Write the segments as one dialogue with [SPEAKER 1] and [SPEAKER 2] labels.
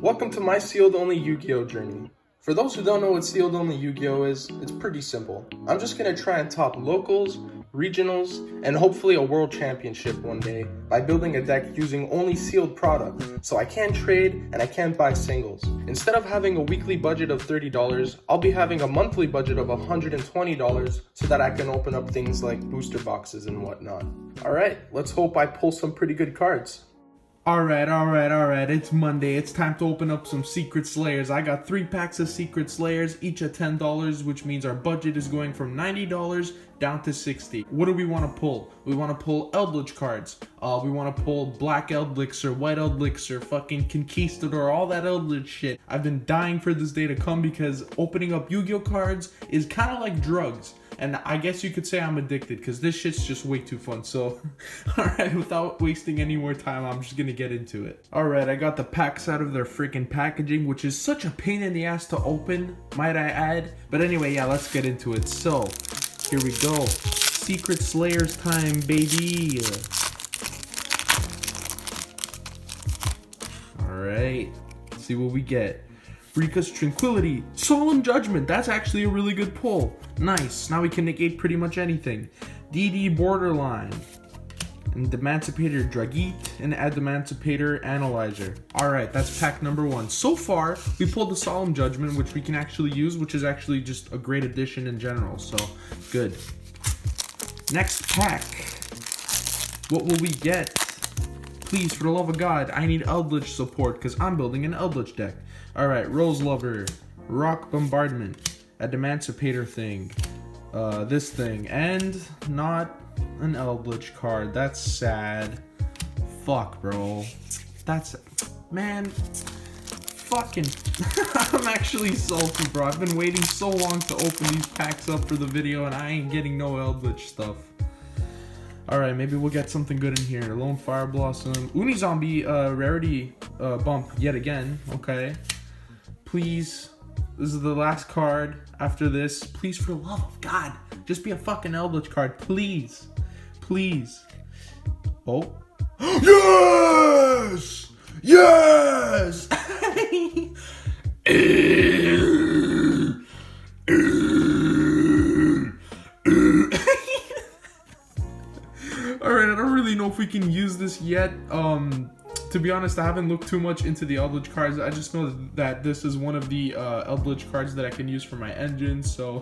[SPEAKER 1] Welcome to my sealed only Yu-Gi-Oh journey. For those who don't know what sealed only Yu-Gi-Oh is, it's pretty simple. I'm just gonna try and top locals, regionals, and hopefully a world championship one day by building a deck using only sealed product, so I can't trade and I can't buy singles. Instead of having a weekly budget of $30, I'll be having a monthly budget of $120 so that I can open up things like booster boxes and whatnot. Alright, let's hope I pull some pretty good cards.
[SPEAKER 2] Alright, it's Monday. It's time to open up some Secret Slayers. I got 3 packs of Secret Slayers, each at $10, which means our budget is going from $90 down to $60. What do we want to pull? We want to pull Eldritch cards. We want to pull Black Elixir, White Elixir, fucking Conquistador, all that Eldritch shit. I've been dying for this day to come because opening up Yu-Gi-Oh cards is kind of like drugs. And I guess you could say I'm addicted because this shit's just way too fun. So, alright, without wasting any more time, I'm just gonna get into it. Alright, I got the packs out of their freaking packaging, which is such a pain in the ass to open, might I add. But anyway, yeah, let's get into it. So, here we go. Secret Slayers time, baby. Alright, let's see what we get. Rika's Tranquility, Solemn Judgment, that's actually a really good pull. Nice, now we can negate pretty much anything. DD Borderline, and Emancipator Dragite, and Emancipator Analyzer. Alright, that's pack number 1. So far, we pulled the Solemn Judgment, which we can actually use, which is actually just a great addition in general, so good. Next pack, what will we get? Please, for the love of God, I need Eldritch support, because I'm building an Eldritch deck. Alright, Rose Lover, Rock Bombardment, Emancipator thing, this thing, and not an Eldritch card. That's sad. Fuck, bro. That's, man, fucking, I'm actually salty, bro. I've been waiting so long to open these packs up for the video, and I ain't getting no Eldritch stuff. Alright, maybe we'll get something good in here. Lone Fire Blossom, Unizombie, rarity bump yet again. Okay. Please, this is the last card after this. Please, for the love of God, just be a fucking Eldritch card, please. Please. Oh. Yes! Yes! Alright, I don't really know if we can use this yet. To be honest, I haven't looked too much into the Eldritch cards. I just know that this is one of the Eldritch cards that I can use for my engine, so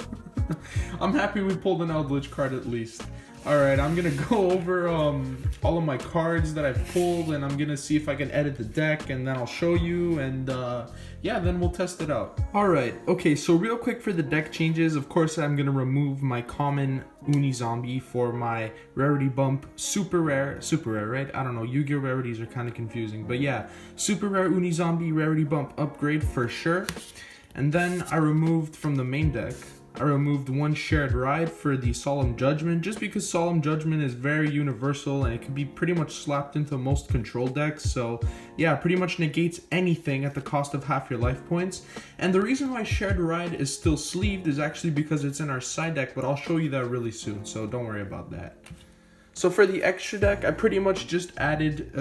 [SPEAKER 2] I'm happy we pulled an Eldritch card at least. Alright, I'm gonna go over all of my cards that I've pulled, and I'm gonna see if I can edit the deck, and then I'll show you, and yeah, then we'll test it out. Alright, okay, so real quick for the deck changes, of course I'm gonna remove my common Unizombie for my rarity bump super rare, right? I don't know, Yu-Gi-Oh rarities are kind of confusing, but yeah, super rare Unizombie rarity bump upgrade for sure. And then I removed from the main deck, I removed one shared ride for the Solemn Judgment, just because Solemn Judgment is very universal and it can be pretty much slapped into most control decks. So yeah, pretty much negates anything at the cost of half your life points. And the reason why shared ride is still sleeved is actually because it's in our side deck, but I'll show you that really soon, so don't worry about that. So for the extra deck, I pretty much just added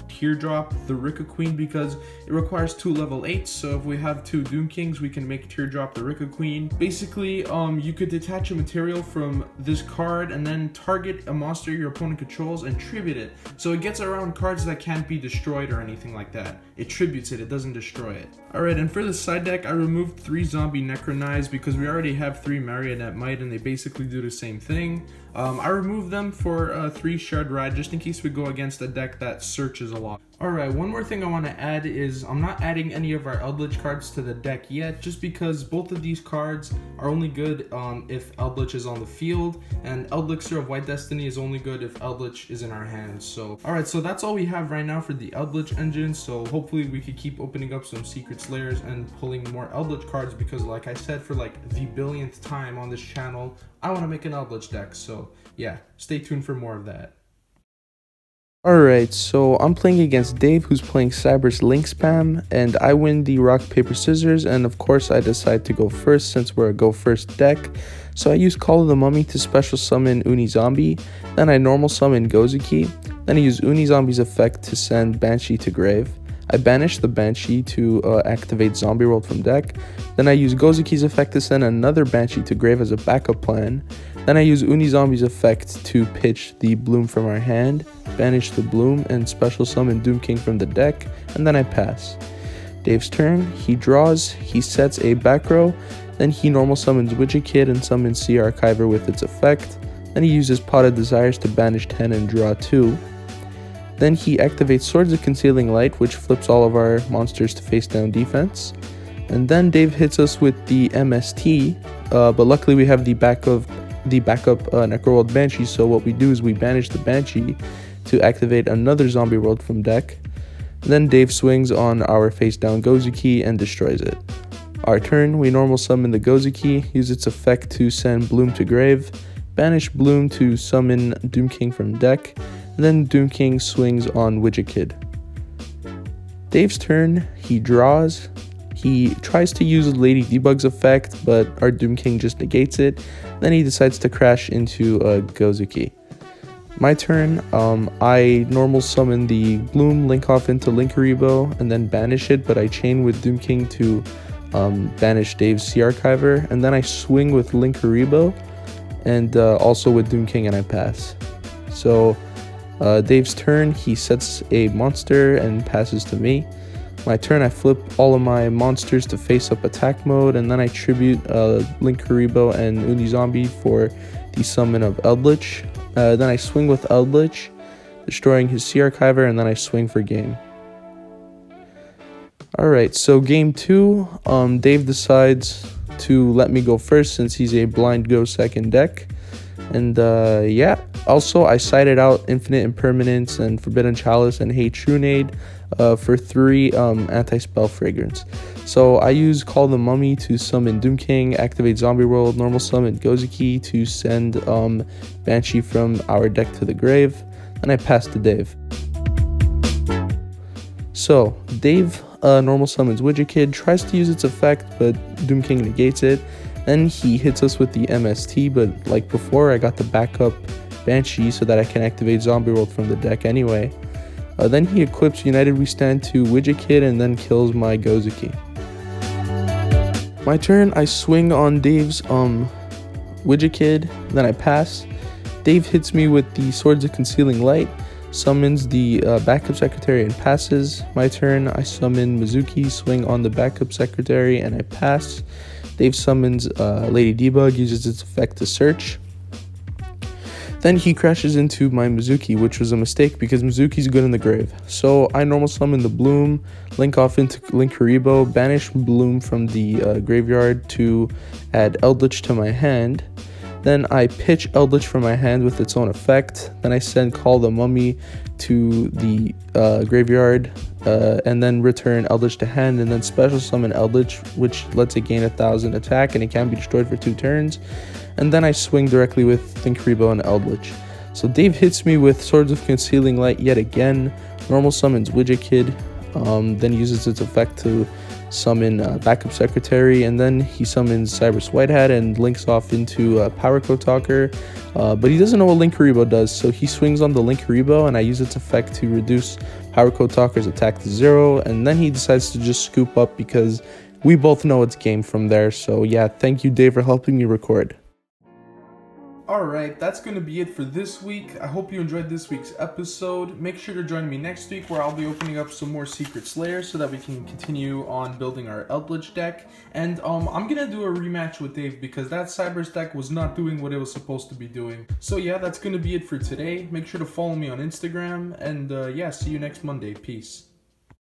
[SPEAKER 2] Teardrop, the Rika Queen, because it requires 2 level 8s. So if we have 2 Doom Kings, we can make Teardrop the Rika Queen. Basically, you could detach a material from this card and then target a monster your opponent controls and tribute it. So it gets around cards that can't be destroyed or anything like that. It tributes it, it doesn't destroy it. Alright, and for the side deck, I removed 3 Zombie Necronize because we already have 3 Marionette Might and they basically do the same thing. I removed them for 3 Shared Ride just in case we go against a deck that searches a lot. Alright, one more thing I want to add is I'm not adding any of our Eldritch cards to the deck yet, just because both of these cards are only good if Eldritch is on the field, and Elixir of White Destiny is only good if Eldritch is in our hands. So, alright, so that's all we have right now for the Eldritch engine, so hopefully we could keep opening up some Secret Slayers and pulling more Eldritch cards, because like I said for like the billionth time on this channel, I want to make an Eldritch deck, so yeah, stay tuned for more of that.
[SPEAKER 3] Alright, so I'm playing against Dave, who's playing Cyberse Link Spam, and I win the rock, paper, scissors, and of course I decide to go first since we're a go first deck. So I use Call of the Mummy to special summon Unizombie, then I normal summon Gozuki, then I use Unizombie's effect to send Banshee to grave. I banish the Banshee to activate Zombie World from deck. Then I use Gozuki's effect to send another Banshee to grave as a backup plan. Then I use Unizombie's effect to pitch the Bloom from our hand, banish the Bloom, and special summon Doom King from the deck, and then I pass. Dave's turn, he draws, he sets a back row, then he normal summons YuGiOh and summons Sea Archiver with its effect. Then he uses Pot of Desires to banish 10 and draw 2. Then he activates Swords of Concealing Light, which flips all of our monsters to face down defense. And then Dave hits us with the MST, but luckily we have the backup Necroworld Banshee, so what we do is we banish the Banshee to activate another Zombie World from deck. Then Dave swings on our face down Gozuki and destroys it. Our turn, we normal summon the Gozuki, use its effect to send Bloom to grave, banish Bloom to summon Doom King from deck, and then Doom King swings on YuGiOh. Dave's turn, he draws, he tries to use Lady Debug's effect, but our Doom King just negates it, then he decides to crash into a Gozuki. My turn, I normal summon the Bloom, link off into Linkuriboh, and then banish it, but I chain with Doom King to banish Dave's Sea Archiver, and then I swing with Linkuriboh, and also with Doom King, and I pass. So Dave's turn, he sets a monster and passes to me. My turn, I flip all of my monsters to face up attack mode, and then I tribute Linkuriboh and Unizombie for the summon of Eldritch. Then I swing with Eldritch, destroying his Sea Archiver, and then I swing for game. Alright, so game 2, Dave decides to let me go first since he's a blind go second deck. And yeah, also I sided out Infinite Impermanence and Forbidden Chalice and Hate Trunade for 3 anti-spell fragrance. So I use Call the Mummy to summon Doom King, activate Zombie World, normal summon Gozuki to send Banshee from our deck to the grave, and I pass to Dave. So Dave normal summons YuGiOh, tries to use its effect, but Doom King negates it. Then he hits us with the MST, but like before, I got the backup Banshee so that I can activate Zombie World from the deck anyway. Then he equips United We Stand to YuGiOh and then kills my Gozuki. My turn, I swing on Dave's YuGiOh, then I pass. Dave hits me with the Swords of Concealing Light, summons the backup secretary and passes. My turn, I summon Mizuki, swing on the backup secretary, and I pass. Dave summons Lady Debug, uses its effect to search. Then he crashes into my Mizuki, which was a mistake because Mizuki's good in the grave. So I normal summon the Bloom, link off into Linkuriboh, banish Bloom from the graveyard to add Eldritch to my hand. Then I pitch Eldritch from my hand with its own effect. Then I send Call the Mummy to the graveyard, and then return Eldritch to hand, and then special summon Eldritch, which lets it gain 1000 attack, and it can be destroyed for 2 turns. And then I swing directly with Linkuriboh and Eldritch. So Dave hits me with Swords of Concealing Light yet again, normal summons YuGiOh, then uses its effect to summon backup secretary, and then he summons Cyberse White Hat and links off into Power Code Talker, but he doesn't know what Linkuriboh does, so he swings on the Linkuriboh and I use its effect to reduce Power Code Talker's attack to 0, and then he decides to just scoop up because we both know it's game from there. So yeah, thank you Dave for helping me record.
[SPEAKER 2] Alright, that's going to be it for this week. I hope you enjoyed this week's episode. Make sure to join me next week where I'll be opening up some more Secret Slayers so that we can continue on building our Eldritch deck. And I'm going to do a rematch with Dave because that Cyberse deck was not doing what it was supposed to be doing. So yeah, that's going to be it for today. Make sure to follow me on Instagram, and yeah, see you next Monday. Peace.